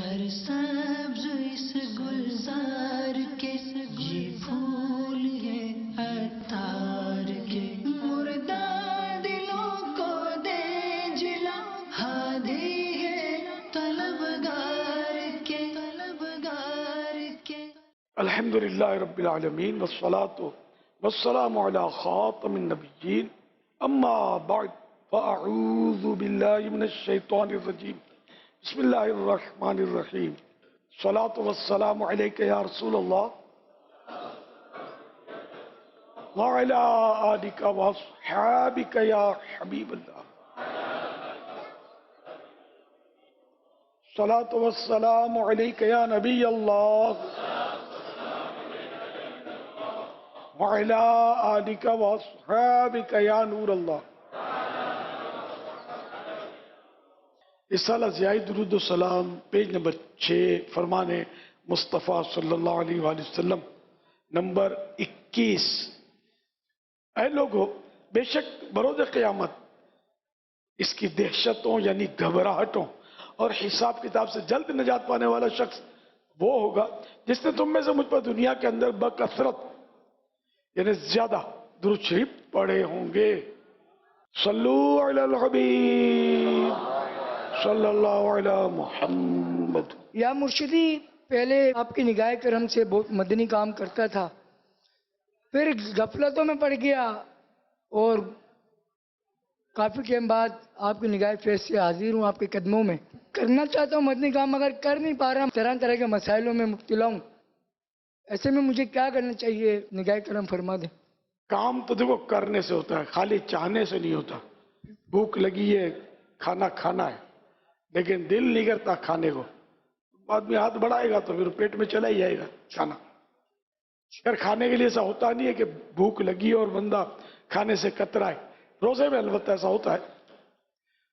سرسبز اس گلزار کے یہ پھول ہے عطار کے، مردہ دلوں کو دے جلا، ہادی ہے طلبگار کے، طلبگار کے۔ الحمدللہ رب العالمین والصلاة والسلام علی خاتم النبیین، اما بعد فاعوذ باللہ من الشیطان الرجیم، بسم اللہ الرحمن الرحیم، صلاۃ والسلام علیک یا رسول اللہ وعلی آلک واصحابک یا حبیب اللہ، صلاۃ والسلام علیک یا نبی اللہ وعلی آلک واصحابک یا نور اللہ۔ رسالہ ضیاء درود و سلام پیج نمبر 6، فرمان مصطفیٰ صلی اللہ علیہ وآلہ وسلم نمبر 21۔ اے لوگو، بے شک بروز قیامت اس کی دہشتوں یعنی گھبراہٹوں اور حساب کتاب سے جلد نجات پانے والا شخص وہ ہوگا جس نے تم میں سے مجھ پر دنیا کے اندر بکثرت یعنی زیادہ درود شریف پڑھے ہوں گے۔ صلو علی الحبیب صلی اللہ علی محمد۔ یا مرشدی، پہلے آپ کی نگاہ کرم سے بہت مدنی کام کرتا تھا، پھر غفلتوں میں پڑ گیا اور کافی ٹائم بعد آپ کی نگاہ فیض سے حاضر ہوں آپ کے قدموں میں۔ کرنا چاہتا ہوں مدنی کام، مگر کر نہیں پا رہا، طرح طرح کے مسائلوں میں مبتلا ہوں، ایسے میں مجھے کیا کرنا چاہیے؟ نگاہ کرم فرما دیں۔ کام تو دیکھو کرنے سے ہوتا ہے، خالی چاہنے سے نہیں ہوتا۔ بھوک لگی ہے، کھانا کھانا ہے، لیکن دل نہیں کرتا کھانے کو، آدمی ہاتھ بڑھائے گا تو پھر پیٹ میں چلا ہی جائے گا کھانا۔ اگر کھانے کے لیے ایسا ہوتا نہیں ہے کہ بھوک لگی اور بندہ کھانے سے کترائے، روزے میں البتہ ایسا ہوتا ہے۔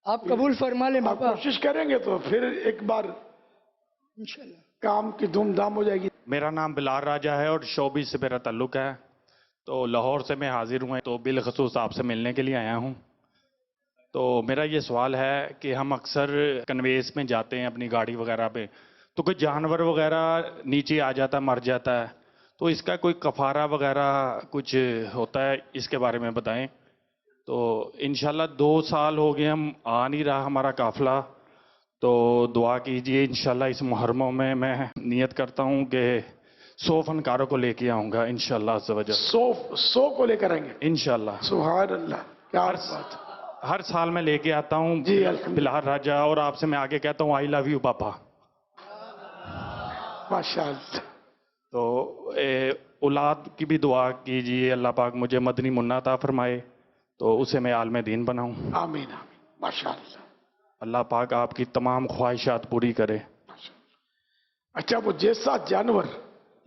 آپ قبول فرما لیں آپ باپا، کوشش کریں گے تو پھر ایک بار انشاءاللہ کام کی دھوم دھام ہو جائے گی۔ میرا نام بلال راجہ ہے اور شوبی سے میرا تعلق ہے، تو لاہور سے میں حاضر ہوں، تو بالخصوص آپ سے ملنے کے لیے آیا ہوں۔ تو میرا یہ سوال ہے کہ ہم اکثر کنویز میں جاتے ہیں اپنی گاڑی وغیرہ پہ، تو کوئی جانور وغیرہ نیچے آ جاتا ہے، مر جاتا ہے، تو اس کا کوئی کفارہ وغیرہ کچھ ہوتا ہے؟ اس کے بارے میں بتائیں۔ تو انشاءاللہ 2 سال ہو گئے ہم آ نہیں رہا ہمارا قافلہ، تو دعا کیجئے انشاءاللہ اس محرموں میں نیت کرتا ہوں کہ 100 فنکاروں کو لے کے آؤں گا انشاءاللہ عز و جل، 100 کو لے کر آئیں گے انشاءاللہ۔ سبحان اللہ، کیا بات۔ ہر سال میں لے کے آتا ہوں جی الحمدللہ، بلال راجہ، اور آپ سے میں آگے کہتا ہوں آئی لو یو پاپا۔ ماشاءاللہ۔ تو اولاد کی بھی دعا کیجئے، اللہ پاک مجھے مدنی منہ عطا فرمائے تو اسے میں عالم دین بناؤں۔ آمین آمین، ماشاءاللہ۔ اللہ پاک آپ کی تمام خواہشات پوری کرے۔ اچھا، وہ جیسا جانور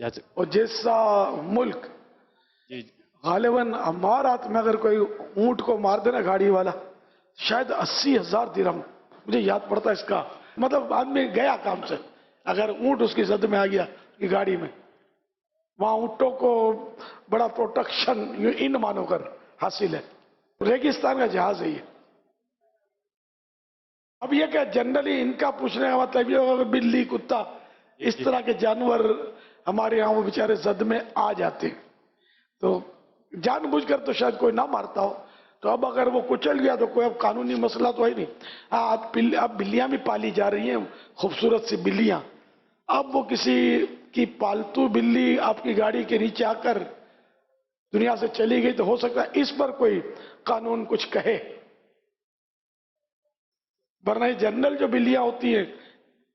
جیسے اور جیسا ملک، جی غالباً ہمارے ہاتھ میں اگر کوئی اونٹ کو مار دینا گاڑی والا، شاید 80,000 درہم، مجھے یاد پڑتا ہے اس کا، مطلب آدمی گیا کام سے اگر اونٹ اس کی زد میں آ گیا کی گاڑی میں، وہاں اونٹوں کو بڑا پروٹیکشن ان مانو کر حاصل ہے، ریگستان کا جہاز ہے یہ۔ اب یہ کہ جنرلی ان کا پوچھنے کا مطلب یہ ہوگا کہ بلی، کتا، اس طرح کے جانور ہمارے یہاں وہ بیچارے زد میں آ جاتے ہیں، تو جان بوجھ کر تو شاید کوئی نہ مارتا ہو، تو اب اگر وہ کچل گیا تو کوئی اب قانونی مسئلہ تو ہے نہیں۔ اب بلیاں بھی پالی جا رہی ہیں، خوبصورت سی بلیاں، اب وہ کسی کی پالتو بلی آپ کی گاڑی کے نیچے آ کر دنیا سے چلی گئی تو ہو سکتا ہے اس پر کوئی قانون کچھ کہے، ورنہ جنرل جو بلیاں ہوتی ہیں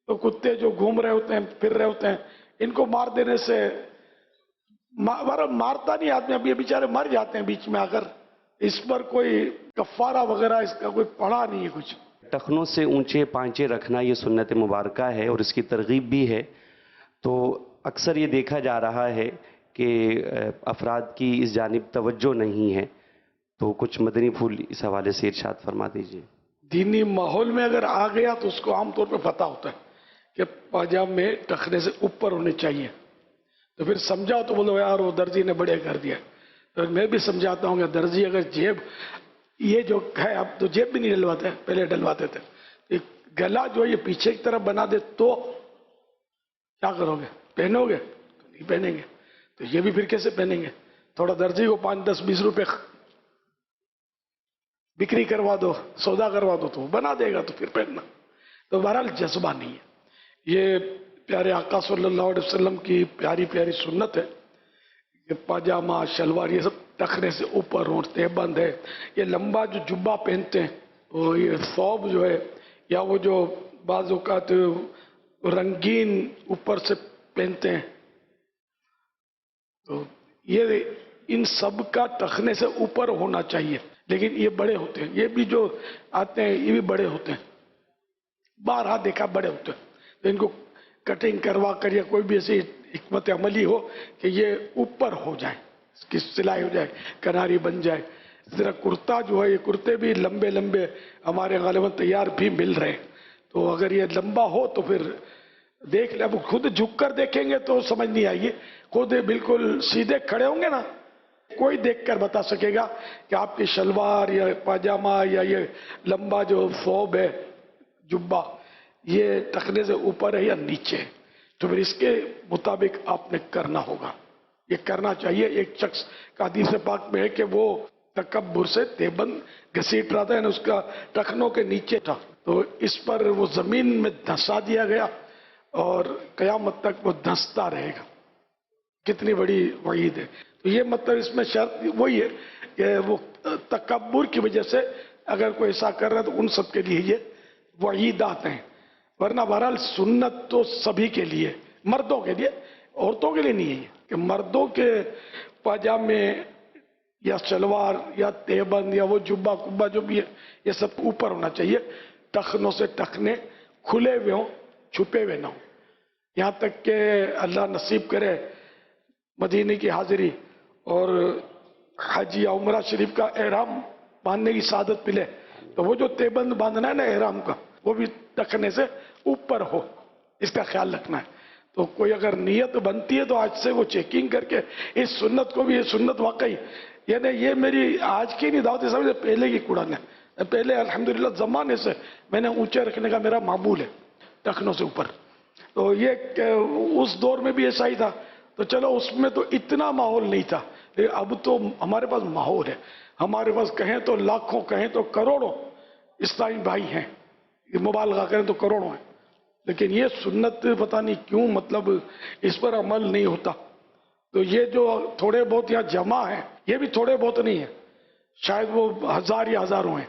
تو کتے جو گھوم رہے ہوتے ہیں، پھر رہے ہوتے ہیں، ان کو مار دینے سے مارتا نہیں آدمی، اب یہ بیچارے مر جاتے ہیں بیچ میں آ کر، اس پر کوئی کفارہ وغیرہ اس کا کوئی پڑا نہیں ہے کچھ۔ ٹخنوں سے اونچے پانچے رکھنا یہ سنت مبارکہ ہے اور اس کی ترغیب بھی ہے، تو اکثر یہ دیکھا جا رہا ہے کہ افراد کی اس جانب توجہ نہیں ہے، تو کچھ مدنی پھول اس حوالے سے ارشاد فرما دیجئے۔ دینی ماحول میں اگر آ گیا تو اس کو عام طور پہ پتہ ہوتا ہے کہ پاجامے ٹخنے سے اوپر ہونے چاہیے، تو پھر سمجھاؤ تو بولو یار وہ درزی نے بڑے کر دیا، تو میں بھی سمجھاتا ہوں کہ درزی اگر جیب یہ جو ہے، اب تو جیب بھی نہیں ڈلواتے، پہلے ڈلواتے تھے، گلا جو یہ پیچھے کی طرف بنا دے تو کیا کرو گے؟ پہنو گے؟ تو نہیں پہنیں گے. تو یہ بھی پھر کیسے پہنیں گے؟ تھوڑا درزی کو 5 10 20 روپے بکری کروا دو، سودا کروا دو تو وہ بنا دے گا، تو پھر پہننا. تو بہرحال جذبہ نہیں ہے. یہ پیارے آقا صلی اللہ علیہ وسلم کی پیاری پیاری سنت ہے کہ پاجامہ شلوار یہ سب ٹخنے سے اوپر ہوتے بند ہے. یہ لمبا جو جبہ پہنتے ہیں، وہ یہ ثوب جو ہے، یا وہ جو بعض اوقات رنگین اوپر سے پہنتے ہیں، تو یہ ان سب کا ٹخنے سے اوپر ہونا چاہیے. لیکن یہ بڑے ہوتے ہیں، یہ بھی جو آتے ہیں یہ بھی بڑے ہوتے ہیں، بارہا دیکھا بڑے ہوتے ہیں. تو ان کو کٹنگ کروا کر یا کوئی بھی ایسی حکمت عملی ہو کہ یہ اوپر ہو جائے، اس کی سلائی ہو جائے، کناری بن جائے. ذرا کرتا جو ہے، یہ کرتے بھی لمبے لمبے ہمارے غالباً تیار بھی مل رہے ہیں. تو اگر یہ لمبا ہو تو پھر دیکھ لیں. اب خود جھک کر دیکھیں گے تو سمجھ نہیں آئے گی. خود بالکل سیدھے کھڑے ہوں گے نا، کوئی دیکھ کر بتا سکے گا کہ آپ کی شلوار یا پاجامہ یا یہ لمبا جو ثوب ہے، جبہ، یہ ٹخنے سے اوپر ہے یا نیچے ہے. تو پھر اس کے مطابق آپ نے کرنا ہوگا. یہ کرنا چاہیے. ایک شخص کا حدیث پاک میں ہے کہ وہ تکبر سے دیوبند گھسیٹ رہا تھا، یعنی اس کا ٹخنوں کے نیچے تھا، تو اس پر وہ زمین میں دھسا دیا گیا اور قیامت تک وہ دھستا رہے گا. کتنی بڑی وعید ہے. تو یہ مطلب اس میں شرط وہی ہے کہ وہ تکبر کی وجہ سے اگر کوئی ایسا کر رہا ہے تو ان سب کے لیے یہ وعیدات ہیں. ورنہ بہرحال سنت تو سبھی کے لیے، مردوں کے لیے، عورتوں کے لیے نہیں ہے. کہ مردوں کے پاجامے یا شلوار یا تیبند یا وہ جبہ کبہ جو بھی ہے، یہ سب اوپر ہونا چاہیے. ٹخنوں سے ٹخنے کھلے ہوئے ہوں، چھپے ہوئے نہ ہوں. یہاں تک کہ اللہ نصیب کرے مدینے کی حاضری اور حج یا عمرہ شریف کا احرام باندھنے کی سعادت ملے تو وہ جو تیبند باندھنا ہے نا احرام کا، وہ بھی ٹخنے سے اوپر ہو، اس کا خیال رکھنا ہے. تو کوئی اگر نیت بنتی ہے تو آج سے وہ چیکنگ کر کے اس سنت کو بھی، یہ سنت واقعی یعنی یہ میری آج کی نہیں دعوت سمجھے، پہلے کی قرآن ہے. پہلے الحمدللہ زمانے سے میں نے اونچے رکھنے کا میرا معمول ہے، ٹخنوں سے اوپر. تو یہ اس دور میں بھی ایسا ہی تھا. تو چلو اس میں تو اتنا ماحول نہیں تھا، لیکن اب تو ہمارے پاس ماحول ہے. ہمارے پاس کہیں تو لاکھوں، کہیں تو کروڑوں اسلامی بھائی ہیں، مبالغہ کریں تو کروڑوں ہیں. لیکن یہ سنت پتہ نہیں کیوں مطلب اس پر عمل نہیں ہوتا. تو یہ جو تھوڑے بہت یہاں جمع ہیں، یہ بھی تھوڑے بہت نہیں ہیں، شاید وہ ہزار یا ہزاروں ہیں.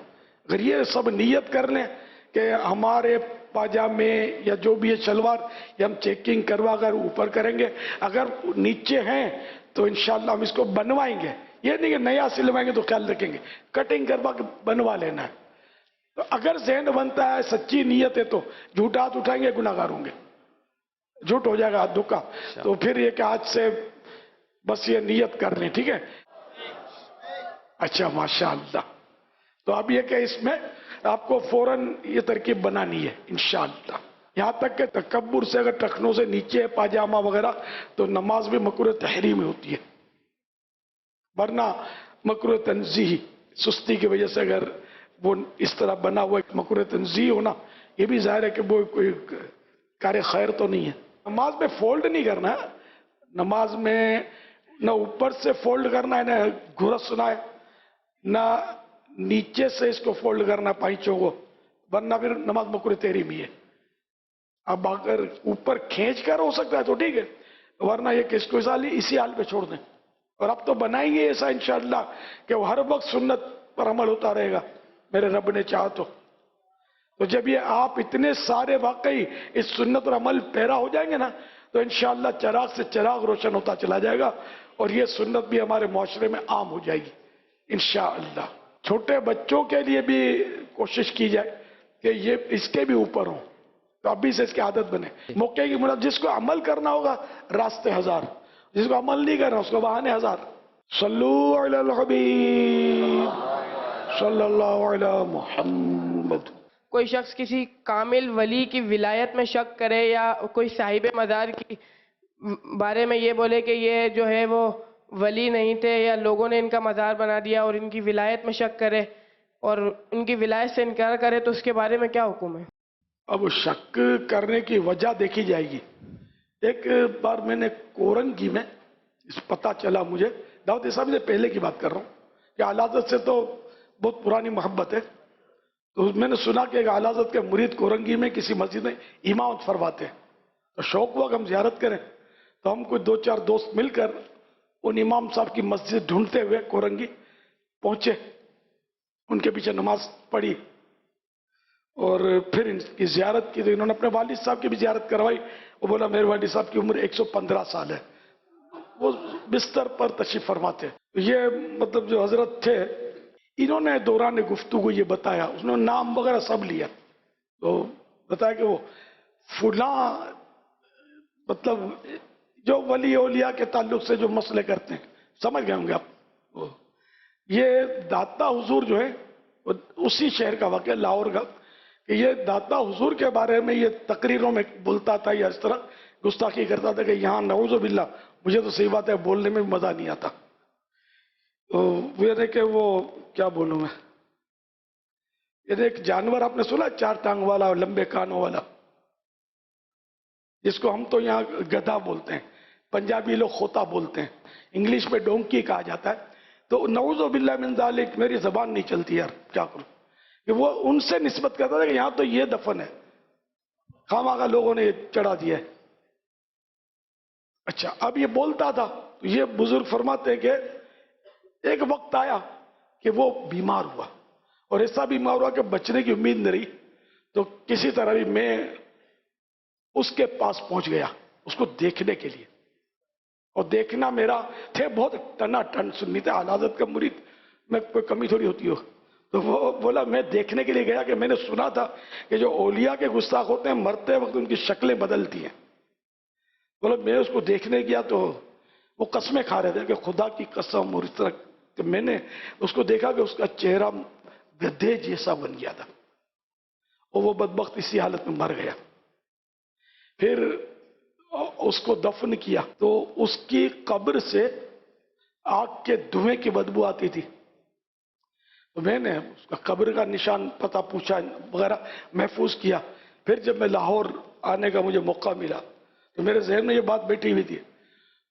اگر یہ سب نیت کر لیں کہ ہمارے پاجامے یا جو بھی ہے شلوار، یہ ہم چیکنگ کروا کر اوپر کریں گے، اگر نیچے ہیں تو انشاءاللہ ہم اس کو بنوائیں گے. یہ نہیں کہ نیا سلوائیں گے تو خیال رکھیں گے، کٹنگ کروا کے بنوا لینا ہے. تو اگر ذہن بنتا ہے، سچی نیت ہے، تو جھوٹا ہاتھ اٹھائیں گے گناہ گار ہوں گے، جھوٹ ہو جائے گا ہاتھ دھوکا. تو پھر یہ کہ آج سے بس یہ نیت کر لیں، ٹھیک ہے. اچھا ماشاءاللہ. تو اب یہ کہ اس میں آپ کو فوراً یہ ترکیب بنانی ہے انشاءاللہ. یہاں تک کہ تکبر سے اگر ٹخنوں سے نیچے ہے پاجامہ وغیرہ تو نماز بھی مکروہ تحریمی ہوتی ہے. ورنہ مکروہ تنزیہی، سستی کی وجہ سے اگر وہ اس طرح بنا ہوا ایک مکروہ تنزیہی ہونا، یہ بھی ظاہر ہے کہ وہ کوئی کار خیر تو نہیں ہے. نماز میں فولڈ نہیں کرنا ہے. نماز میں نہ اوپر سے فولڈ کرنا ہے، نہ گھرسنا ہے، نہ نیچے سے اس کو فولڈ کرنا پائچوں کو، ورنہ پھر نماز مکروہ تحریمی ہے. اب اگر اوپر کھینچ کر ہو سکتا ہے تو ٹھیک ہے، ورنہ یہ کہ اس کو اسی حال پہ چھوڑ دیں. اور اب تو بنائیں گے ایسا انشاءاللہ کہ وہ ہر وقت سنت پر عمل ہوتا رہے گا میرے رب نے چاہا تو. تو جب یہ آپ اتنے سارے واقعی اس سنت پر عمل پیرا ہو جائیں گے نا تو انشاءاللہ چراغ سے چراغ روشن ہوتا چلا جائے گا اور یہ سنت بھی ہمارے معاشرے میں عام ہو جائے گی انشاءاللہ. چھوٹے بچوں کے لیے بھی کوشش کی جائے کہ یہ اس کے بھی اوپر ہوں، تو ابھی سے اس کی عادت بنے. موقع کی مراد جس کو عمل کرنا ہوگا راستے ہزار، جس کو عمل نہیں کرنا اس کو بہانے ہزار. صلو علی الحبیب صلی اللہ علی محمد. کوئی شخص کسی کامل ولی کی ولایت میں شک کرے یا کوئی صاحب مزار کی بارے میں یہ بولے کہ یہ جو ہے وہ ولی نہیں تھے یا لوگوں نے ان کا مزار بنا دیا، اور ان کی ولایت میں شک کرے اور ان کی ولایت سے انکار کرے تو اس کے بارے میں کیا حکم ہے؟ اب شک کرنے کی وجہ دیکھی جائے گی. ایک بار میں نے کورنگی میں پتہ چلا مجھے، دعوت اسلامی سے پہلے کی بات کر رہا ہوں، کہ اعلی حضرت سے تو بہت پرانی محبت ہے، تو میں نے سنا کہ اعلی حضرت کے مرید کورنگی میں کسی مسجد میں امامت فرماتے ہیں، تو شوق ہوا کہ ہم زیارت کریں، تو ہم کوئی 2-4 دوست مل کر ان امام صاحب کی مسجد ڈھونڈتے ہوئے کورنگی پہنچے، ان کے پیچھے نماز پڑھی اور پھر ان کی زیارت کی، تو انہوں نے اپنے والد صاحب کی بھی زیارت کروائی۔ وہ بولا میرے والد صاحب کی عمر 115 سال ہے، وہ بستر پر تشریف فرماتے۔ یہ مطلب جو حضرت تھے، انہوں نے دوران گفتگو یہ بتایا، اس نے نام وغیرہ سب لیا، تو بتایا کہ وہ فلاں مطلب جو ولی اولیاء کے تعلق سے جو مسئلے کرتے ہیں، سمجھ گئے ہوں گے آپ، یہ داتا حضور جو ہے اسی شہر کا واقعہ، لاہور کا، کہ یہ داتا حضور کے بارے میں یہ تقریروں میں بولتا تھا یا اس طرح گستاخی کرتا تھا کہ یہاں نعوذ باللہ، مجھے تو صحیح بات ہے بولنے میں بھی مزہ نہیں آتا، تو وہ کہ وہ کیا بولوں میں، یہ ایک جانور آپ نے سنا 4 ٹانگ والا اور لمبے کانوں والا، جس کو ہم تو یہاں گدھا بولتے ہیں، پنجابی لوگ خوتا بولتے ہیں، انگلش میں ڈونکی کہا جاتا ہے، تو نعوذ باللہ من ذالک، میری زبان نہیں چلتی یار، کیا کروں، کہ وہ ان سے نسبت کرتا تھا کہ یہاں تو یہ دفن ہے، خامخواہ لوگوں نے چڑھا دیا ہے۔ اچھا، اب یہ بولتا تھا، تو یہ بزرگ فرماتے ہیں کہ ایک وقت آیا کہ وہ بیمار ہوا، اور ایسا بیمار ہوا کہ بچنے کی امید نہیں رہی، تو کسی طرح بھی میں اس کے پاس پہنچ گیا اس کو دیکھنے کے لیے، اور دیکھنا میرا تھے بہت ٹنا ٹن سنی تھے، اعلی حضرت کا مرید میں کوئی کمی تھوڑی ہوتی ہو، تو وہ بولا میں دیکھنے کے لیے گیا کہ میں نے سنا تھا کہ جو اولیاء کے گستاخ ہوتے ہیں مرتے وقت ان کی شکلیں بدلتی ہیں، بولا میں اس کو دیکھنے گیا تو وہ قسمیں کھا رہے تھے کہ خدا کی قسم، اور اس طرح کہ میں نے اس کو دیکھا کہ اس کا چہرہ گدھے جیسا بن گیا تھا، اور وہ بدبخت اسی حالت میں مر گیا۔ پھر اس کو دفن کیا تو اس کی قبر سے آگ کے دھوئیں کی بدبو آتی تھی، تو میں نے اس کا قبر کا نشان پتہ پوچھا وغیرہ محفوظ کیا۔ پھر جب میں لاہور آنے کا مجھے موقع ملا تو میرے ذہن میں یہ بات بیٹھی ہوئی تھی،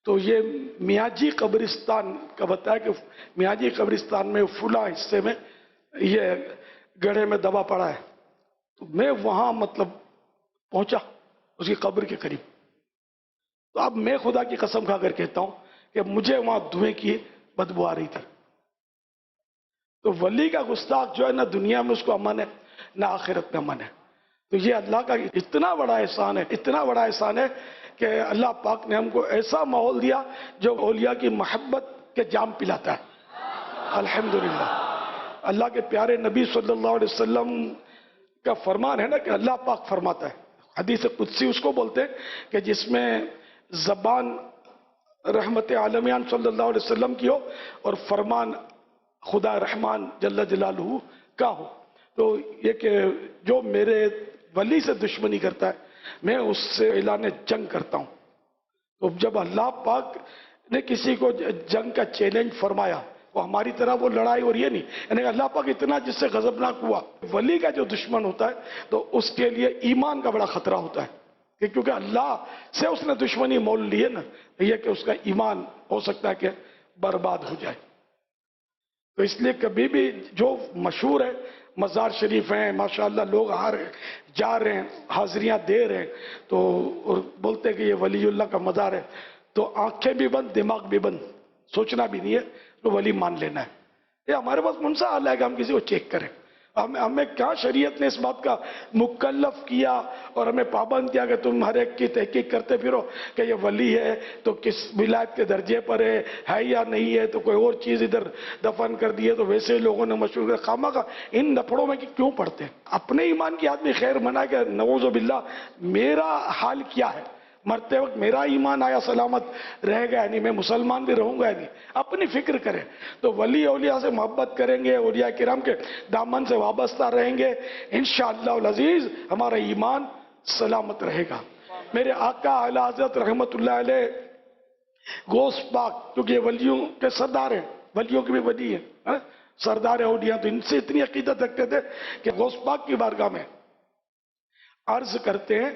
تو یہ میاں جی قبرستان کا بتایا کہ میاں جی قبرستان میں فلاں حصے میں یہ گڑھے میں دبا پڑا ہے، تو میں وہاں مطلب پہنچا اس کی قبر کے قریب، تو اب میں خدا کی قسم کھا کر کہتا ہوں کہ مجھے وہاں دھوئیں کی بدبو آ رہی تھی۔ تو ولی کا گستاخ جو ہے، نہ دنیا میں اس کو امن ہے نہ آخرت میں امن ہے، تو یہ اللہ کا اتنا بڑا احسان ہے، اتنا بڑا احسان ہے کہ اللہ پاک نے ہم کو ایسا ماحول دیا جو اولیاء کی محبت کے جام پلاتا ہے، الحمدللہ۔ اللہ کے پیارے نبی صلی اللہ علیہ وسلم کا فرمان ہے نا کہ اللہ پاک فرماتا ہے، حدیث قدسی اس کو بولتے ہیں کہ جس میں زبان رحمت عالمیان صلی اللہ علیہ وسلم کی ہو اور فرمان خدا رحمان جل جلالہ کا ہو، تو یہ کہ جو میرے ولی سے دشمنی کرتا ہے میں اس سے اعلان جنگ کرتا ہوں۔ تو جب اللہ پاک نے کسی کو جنگ کا چیلنج فرمایا، وہ ہماری طرح وہ لڑائی اور یہ نہیں، یعنی اللہ پاک اتنا جس سے غضبناک ہوا، ولی کا جو دشمن ہوتا ہے تو اس کے لیے ایمان کا بڑا خطرہ ہوتا ہے، کہ کیونکہ اللہ سے اس نے دشمنی مول لی ہے نا، یہ کہ اس کا ایمان ہو سکتا ہے کہ برباد ہو جائے۔ تو اس لیے کبھی بھی جو مشہور ہے مزار شریف ہیں، ماشاءاللہ لوگ آ رہے ہیں جا رہے ہیں حاضریاں دے رہے ہیں، تو اور بولتے ہیں کہ یہ ولی اللہ کا مزار ہے، تو آنکھیں بھی بند دماغ بھی بند، سوچنا بھی نہیں ہے تو ولی مان لینا ہے۔ یہ ہمارے پاس منسا حال ہے کہ ہم کسی کو چیک کریں، ہمیں کیا شریعت نے اس بات کا مکلف کیا اور ہمیں پابند کیا کہ تم ہر ایک کی تحقیق کرتے پھرو کہ یہ ولی ہے تو کس ولایت کے درجے پر ہے یا نہیں ہے، تو کوئی اور چیز ادھر دفن کر دی ہے تو ویسے لوگوں نے مشہور کیا، خامخواہ ان لفڑوں میں کیوں پڑتے ہیں؟ اپنے ایمان کی آدمی خیر منا کہ نعوذ باللہ میرا حال کیا ہے، مرتے وقت میرا ایمان آیا سلامت رہ گیا نہیں، میں مسلمان بھی رہوں گا نہیں، اپنی فکر کریں۔ تو ولی اولیاء سے محبت کریں گے، اولیاء کرام کے دامن سے وابستہ رہیں گے، انشاءاللہ العزیز ہمارا ایمان سلامت رہے گا۔ میرے آقا اعلی حضرت رحمت اللہ علیہ غوث پاک، کیونکہ یہ ولیوں کے سردار ہیں، ولیوں کے بھی ولی ہیں، سردار اولیاء، تو ان سے اتنی عقیدت رکھتے تھے کہ غوث پاک کی بارگاہ میں عرض کرتے ہیں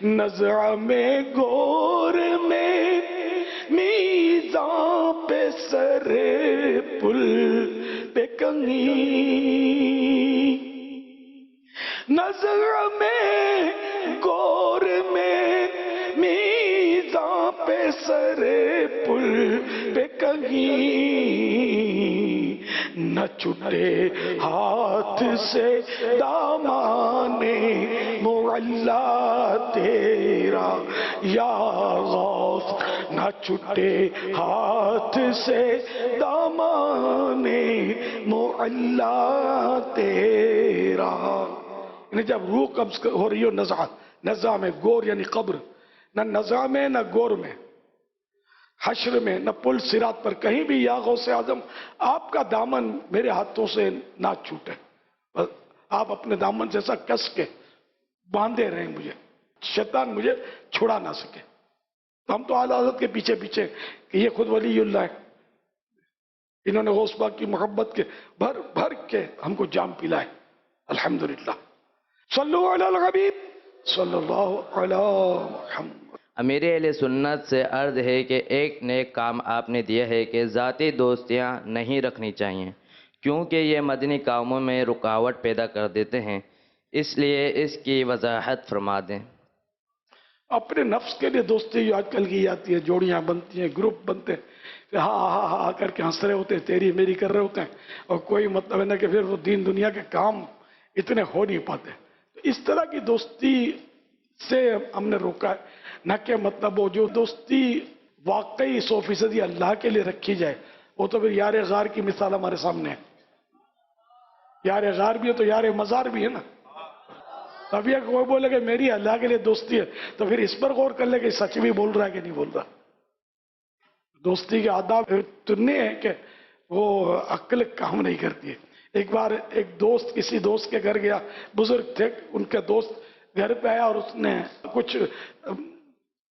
نظر میں گور میں میزاں پہ سر پل پہ کنگھی، نظر میں گور میں میزاں پہ سر پل پہ کہیں، نہ چھٹے ہاتھ سے دامان معلا تیرا یا غوث، نہ چھٹے ہاتھ سے دامان معلا تیرا۔ یعنی جب روح قبض ہو رہی ہو نزع میں، گور یعنی قبر، نہ نزع میں نہ گور میں، حشر میں نہ پل صراط پر، کہیں بھی یا غوث اعظم آپ کا دامن میرے ہاتھوں سے نہ چھوٹے، آپ اپنے دامن سے ایسا کس کے باندھے رہیں مجھے، شیطان مجھے چھڑا نہ سکے۔ تو ہم تو اعلیٰ حضرت کے پیچھے پیچھے کہ یہ خود ولی اللہ ہے، انہوں نے غوث پاک کی محبت کے بھر بھر کے ہم کو جام پلائے، الحمدللہ۔ صلو علی الحبیب صلی اللہ علی محمد۔ امیر اہل سنت سے عرض ہے کہ ایک نیک کام آپ نے دیا ہے کہ ذاتی دوستیاں نہیں رکھنی چاہیے، کیونکہ یہ مدنی کاموں میں رکاوٹ پیدا کر دیتے ہیں، اس لیے اس کی وضاحت فرما دیں۔ اپنے نفس کے لیے دوستی جو آج کل کی جاتی ہے، جوڑیاں بنتی ہیں، گروپ بنتے ہیں، کہ ہاں ہاں ہاں کر کے ہنس رہے ہوتے ہیں، تیری میری کر رہے ہوتے ہیں، اور کوئی مطلب ہے نا کہ پھر وہ دین دنیا کے کام اتنے ہو نہیں پاتے۔ تو اس طرح کی دوستی سے ہم نے روکا ہے، نہ کہ مطلب وہ جو دوستی واقعی 100% اللہ کے لیے رکھی جائے، وہ تو پھر یار غار کی مثال ہمارے سامنے ہے۔ یار غار بھی ہے تو یار مزار بھی ہے نا۔ اب یہ کوئی بولے کہ میری اللہ کے لیے دوستی ہے تو پھر اس پر غور کر لے کہ سچ بھی بول رہا ہے کہ نہیں بول رہا۔ دوستی کے آداب اتنے ہیں کہ وہ عقل کام نہیں کرتی ہے۔ ایک بار ایک دوست کسی دوست کے گھر گیا، بزرگ تھے، ان کے دوست گھر پہ آیا اور اس نے کچھ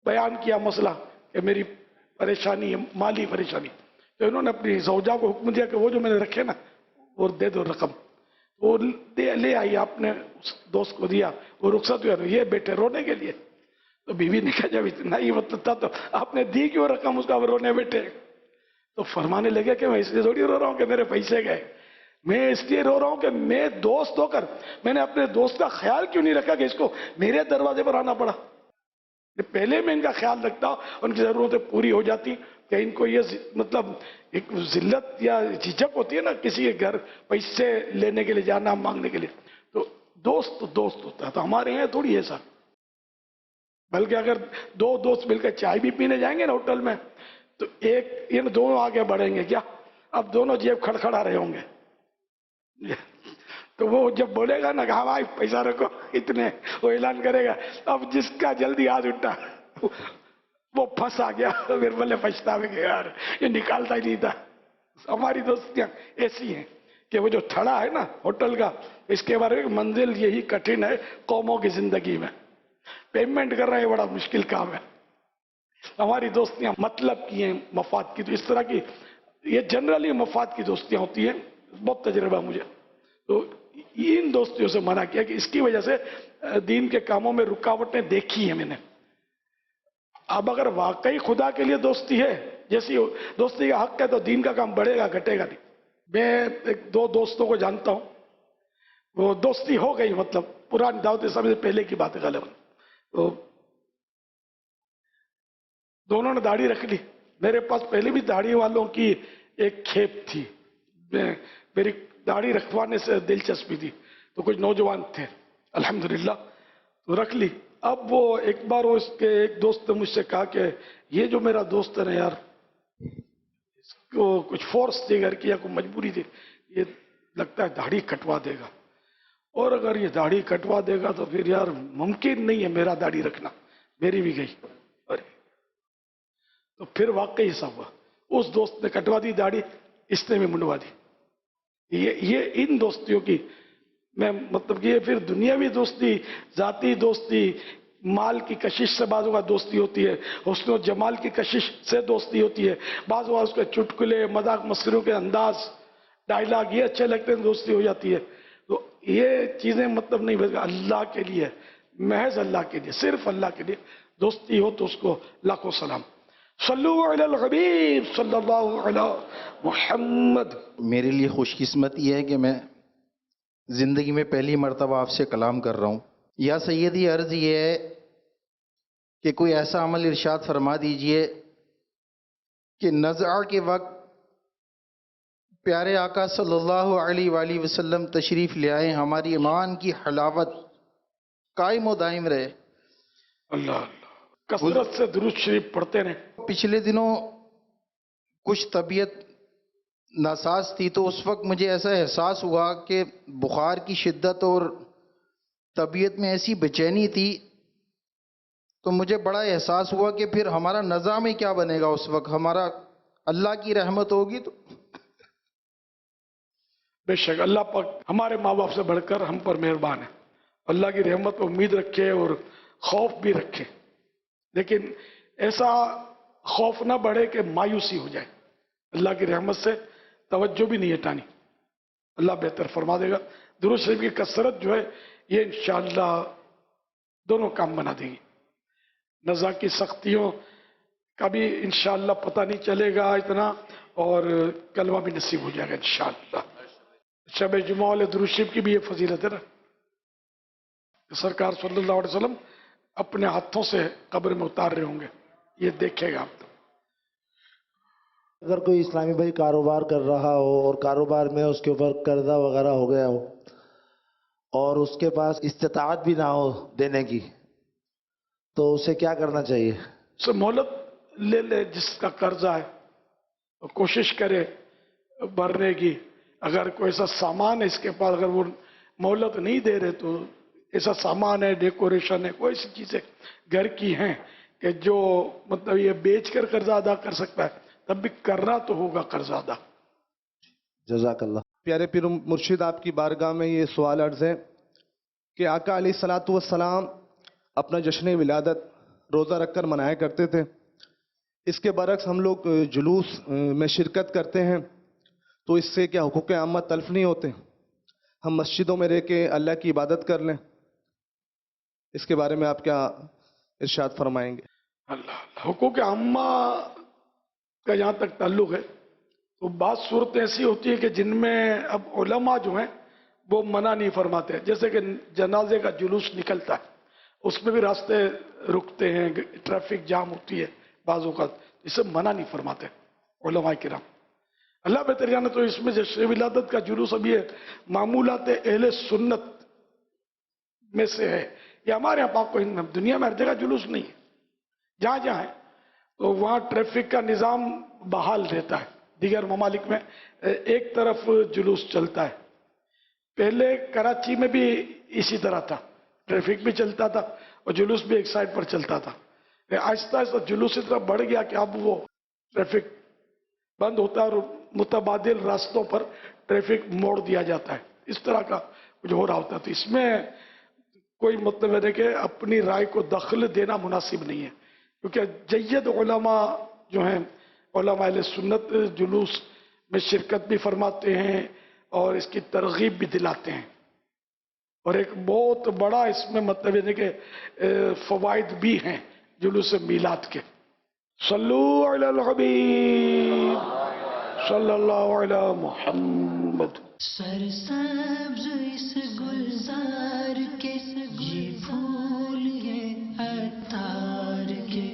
بیان کیا مسئلہ کہ میری پریشانی ہے، مالی پریشانی۔ تو انہوں نے اپنی زوجہ کو حکم دیا کہ وہ جو میں نے رکھے نا وہ دے دو رقم۔ وہ لے آئی، آپ نے اس دوست کو دیا، وہ رخصت ہوا، یہ بیٹھے رونے کے لیے۔ تو بیوی نے کہا جب اتنا ہی مطلب تھا تو آپ نے دی کیوں رقم اس کا، وہ رونے بیٹھے۔ تو فرمانے لگے کہ میں اس لیے تھوڑی رو رہا ہوں کہ میرے پیسے گئے، میں اس لیے رو رہا ہوں کہ میں دوست ہو کر میں نے اپنے دوست کا خیال کیوں نہیں رکھا کہ اس کو میرے دروازے پر آنا پڑا۔ پہلے میں ان کا خیال رکھتا، ان کی ضرورتیں پوری ہو جاتی، کہ ان کو یہ مطلب ایک ذلت یا جھجک ہوتی ہے نا کسی کے گھر پیسے لینے کے لیے جانا، مانگنے کے لیے، تو دوست ہوتا ہے۔ تو ہمارے یہاں تھوڑی ایسا، بلکہ اگر دو دوست مل کر چائے بھی پینے جائیں گے نا ہوٹل میں تو ایک دونوں آگے بڑھیں گے، کیا اب دونوں جیب کھڑکھڑا رہے ہوں گے، تو وہ جب بولے گا نا کہ ہاں بھائی پیسہ رکھو اتنے، وہ اعلان کرے گا، اب جس کا جلدی ہاتھ اٹھا وہ پھنسا گیا، پھر بولے پچھتاوے کہ یار یہ نکالتا ہی نہیں تھا۔ ہماری دوستیاں ایسی ہیں کہ وہ جو تھڑا ہے نا ہوٹل کا، اس کے بارے میں منزل یہی کٹھن ہے قوموں کی زندگی میں، پیمنٹ کر رہے ہیں بڑا مشکل کام ہے۔ ہماری دوستیاں مطلب کی ہیں، مفاد کی، تو اس طرح کی یہ جنرلی مفاد کی دوستیاں ہوتی ہیں، بہت تجربہ مجھے۔ تو ان دوستیوں سے منع کیا کہ اس کی وجہ سے دین کے کاموں میں رکاوٹیں دیکھی ہیں میں نے۔ اب اگر واقعی خدا کے لیے دوستی ہے، جیسی دوستی کا حق ہے، تو دین کا کام بڑھے گا گھٹے گا نہیں۔ میں دو دوستوں کو جانتا ہوں، وہ دوستی ہو گئی، مطلب پرانی دعوت اسلامی سے پہلے کی بات ہے غالباً، تو دونوں نے داڑھی رکھ لی۔ میرے پاس پہلے بھی داڑھی والوں کی ایک کھیپ تھی، میری داڑھی رکھوانے سے دلچسپی تھی، تو کچھ نوجوان تھے الحمدللہ، تو رکھ لی۔ اب وہ ایک بار وہ اس کے ایک دوست نے مجھ سے کہا کہ یہ جو میرا دوست ہے نا یار، اس کو کچھ فورس تھی گھر کی یا کوئی مجبوری تھی، یہ لگتا ہے داڑھی کٹوا دے گا، اور اگر یہ داڑھی کٹوا دے گا تو پھر یار ممکن نہیں ہے میرا داڑھی رکھنا، میری بھی گئی۔ تو پھر واقعی ایسا ہوا، اس دوست نے کٹوا دی داڑھی، اس نے بھی منڈوا دی۔ یہ ان دوستیوں کی میں مطلب کہ یہ پھر دنیاوی دوستی، ذاتی دوستی، مال کی کشش سے بعض اوقات دوستی ہوتی ہے، حسن و جمال کی کشش سے دوستی ہوتی ہے، بعض اوقات اس کے چٹکلے، مذاق مسخروں کے انداز، ڈائلاگ یہ اچھے لگتے ہیں، دوستی ہو جاتی ہے۔ تو یہ چیزیں مطلب نہیں، بلکہ اللہ کے لیے محض اللہ کے لیے، صرف اللہ کے لیے دوستی ہو تو اس کو لاکھوں سلام. صلو علی الحبیب صلی اللہ علی محمد. میرے لیے خوش قسمت یہ ہے کہ میں زندگی میں پہلی مرتبہ آپ سے کلام کر رہا ہوں. یا سیدی عرض یہ ہے کہ کوئی ایسا عمل ارشاد فرما دیجئے کہ نزع کے وقت پیارے آقا صلی اللہ علیہ وآلہ وسلم تشریف لے آئے، ہماری ایمان کی حلاوت قائم و دائم رہے. اللہ اللہ، کثرت سے درود شریف پڑھتے رہیں. پچھلے دنوں کچھ طبیعت ناساز تھی تو اس وقت مجھے ایسا احساس ہوا کہ بخار کی شدت اور طبیعت میں ایسی بے-چینی تھی، تو مجھے بڑا احساس ہوا کہ پھر ہمارا نظام ہی کیا بنے گا. اس وقت ہمارا اللہ کی رحمت ہوگی تو بے شک اللہ پاک ہمارے ماں باپ سے بڑھ کر ہم پر مہربان ہے. اللہ کی رحمت کو امید رکھے اور خوف بھی رکھے، لیکن ایسا خوف نہ بڑھے کہ مایوسی ہو جائے. اللہ کی رحمت سے توجہ بھی نہیں ہٹانی، اللہ بہتر فرما دے گا. درود شریف کی کثرت جو ہے یہ انشاءاللہ دونوں کام بنا دیں گی. نزا کی سختیوں کا بھی انشاءاللہ پتہ نہیں چلے گا اتنا، اور کلمہ بھی نصیب ہو جائے گا انشاءاللہ. شب جمعہ والے درود شریف کی بھی یہ فضیلت ہے نا، سرکار صلی اللہ علیہ وسلم اپنے ہاتھوں سے قبر میں اتار رہے ہوں گے، یہ دیکھے گا آپ. اگر کوئی اسلامی بھائی کاروبار کر رہا ہو اور کاروبار میں اس کے اوپر قرضہ وغیرہ ہو گیا ہو اور اس کے پاس استطاعت بھی نہ ہو دینے کی، تو اسے کیا کرنا چاہیے؟ اسے مہلت لے لے، جس کا قرضہ ہے کوشش کرے بھرنے کی. اگر کوئی ایسا سامان ہے اس کے پاس، اگر وہ مہلت نہیں دے رہے تو ایسا سامان ہے، ڈیکوریشن ہے، کوئی ایسی چیزیں گھر کی ہیں کہ جو مطلب یہ بیچ کر قرضہ ادا کر سکتا ہے، تب بھی کرنا تو ہوگا قرض ادا. جزاک اللہ. پیارے پیر مرشد، آپ کی بارگاہ میں یہ سوال عرض ہے کہ آقا علیہ الصلوۃ والسلام اپنا جشن ولادت روزہ رکھ کر منایا کرتے تھے. اس کے برعکس ہم لوگ جلوس میں شرکت کرتے ہیں، تو اس سے کیا حقوق عامہ تلف نہیں ہوتے؟ ہم مسجدوں میں رہ کے اللہ کی عبادت کر لیں، اس کے بارے میں آپ کیا ارشاد فرمائیں گے؟ اللہ، حقوق عامہ کا جہاں تک تعلق ہے تو بعض صورتیں ایسی ہوتی ہیں کہ جن میں اب علماء جو ہیں وہ منع نہیں فرماتے. جیسے کہ جنازے کا جلوس نکلتا ہے، اس میں بھی راستے رکتے ہیں، ٹریفک جام ہوتی ہے بعض اوقات، اسے منع نہیں فرماتے علماء کرام. اللہ بہتر جانے. تو اس میں جشن ولادت کا جلوس اب یہ معمولات اہل سنت میں سے ہے. یہ ہمارے یہاں پاک و دنیا میں ہر جگہ جلوس نہیں ہے، جہاں جہاں ہے تو وہاں ٹریفک کا نظام بحال رہتا ہے. دیگر ممالک میں ایک طرف جلوس چلتا ہے. پہلے کراچی میں بھی اسی طرح تھا، ٹریفک بھی چلتا تھا اور جلوس بھی ایک سائڈ پر چلتا تھا. آہستہ آہستہ جلوس اس طرح بڑھ گیا کہ اب وہ ٹریفک بند ہوتا ہے اور متبادل راستوں پر ٹریفک موڑ دیا جاتا ہے. اس طرح کا کچھ ہو رہا ہوتا ہے. تو اس میں کوئی مطلب ہے کہ اپنی رائے کو دخل دینا مناسب نہیں ہے، کیونکہ جید علماء جو ہیں، علماء اہل سنت، جلوس میں شرکت بھی فرماتے ہیں اور اس کی ترغیب بھی دلاتے ہیں. اور ایک بہت بڑا اس میں مطلب ہے کہ فوائد بھی ہیں جلوس میلاد کے. صلو علی الحبیب صلی اللہ علی محمد. سرسبز اس گلزار کے یہ پھول ہے عطار کے.